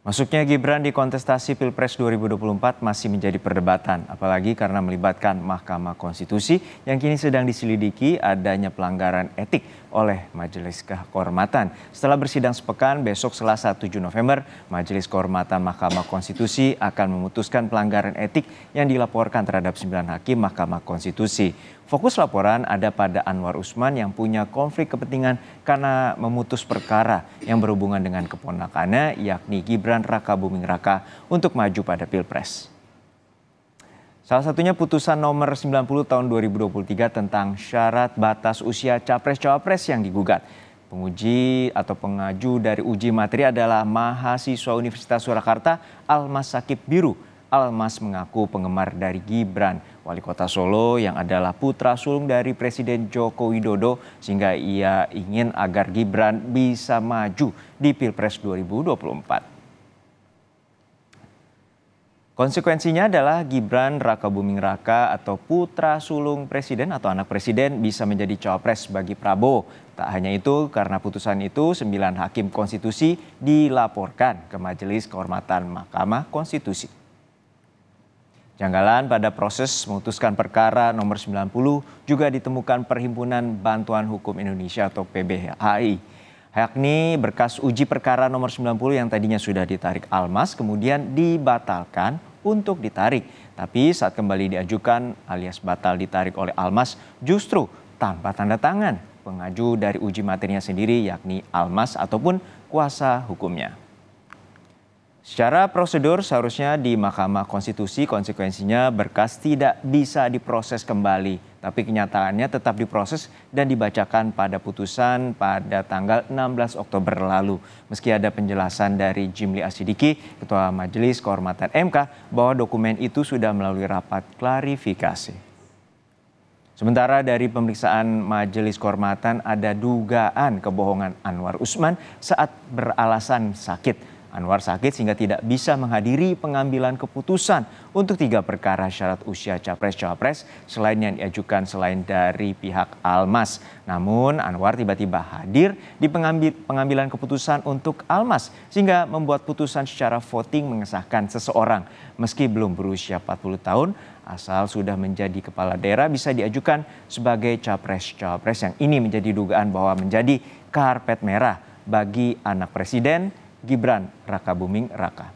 Masuknya Gibran di kontestasi Pilpres 2024 masih menjadi perdebatan, apalagi karena melibatkan Mahkamah Konstitusi yang kini sedang diselidiki adanya pelanggaran etik oleh Majelis Kehormatan. Setelah bersidang sepekan, besok Selasa 7 November, Majelis Kehormatan Mahkamah Konstitusi akan memutuskan pelanggaran etik yang dilaporkan terhadap 9 hakim Mahkamah Konstitusi. Fokus laporan ada pada Anwar Usman yang punya konflik kepentingan karena memutus perkara yang berhubungan dengan keponakannya, yakni Gibran Rakabuming Raka untuk maju pada Pilpres. Salah satunya putusan nomor 90 tahun 2023 tentang syarat batas usia Capres-Cawapres yang digugat. Penguji atau pengaju dari uji materi adalah mahasiswa Universitas Surakarta Almas Sakib Biru. Almas mengaku penggemar dari Gibran, wali kota Solo yang adalah putra sulung dari Presiden Joko Widodo, sehingga ia ingin agar Gibran bisa maju di Pilpres 2024. Konsekuensinya adalah Gibran Rakabuming Raka atau putra sulung presiden atau anak presiden bisa menjadi cawapres bagi Prabowo. Tak hanya itu, karena putusan itu 9 hakim konstitusi dilaporkan ke Majelis Kehormatan Mahkamah Konstitusi. Janggalan pada proses memutuskan perkara nomor 90 juga ditemukan Perhimpunan Bantuan Hukum Indonesia atau PBHI. Yakni berkas uji perkara nomor 90 yang tadinya sudah ditarik Almas kemudian dibatalkan untuk ditarik. Tapi saat kembali diajukan alias batal ditarik oleh Almas justru tanpa tanda tangan pengaju dari uji materinya sendiri yakni Almas ataupun kuasa hukumnya. Secara prosedur seharusnya di Mahkamah Konstitusi konsekuensinya berkas tidak bisa diproses kembali. Tapi kenyataannya tetap diproses dan dibacakan pada putusan pada tanggal 16 Oktober lalu. Meski ada penjelasan dari Jimli Asidiki, Ketua Majelis Kehormatan MK, bahwa dokumen itu sudah melalui rapat klarifikasi. Sementara dari pemeriksaan Majelis Kehormatan ada dugaan kebohongan Anwar Usman saat beralasan sakit. Anwar sakit sehingga tidak bisa menghadiri pengambilan keputusan untuk 3 perkara syarat usia Capres-Cawapres selain yang diajukan selain dari pihak Almas. Namun Anwar tiba-tiba hadir di pengambilan keputusan untuk Almas sehingga membuat putusan secara voting mengesahkan seseorang. Meski belum berusia 40 tahun, asal sudah menjadi kepala daerah bisa diajukan sebagai Capres-Cawapres yang ini menjadi dugaan bahwa menjadi karpet merah bagi anak presiden Gibran Rakabuming Raka.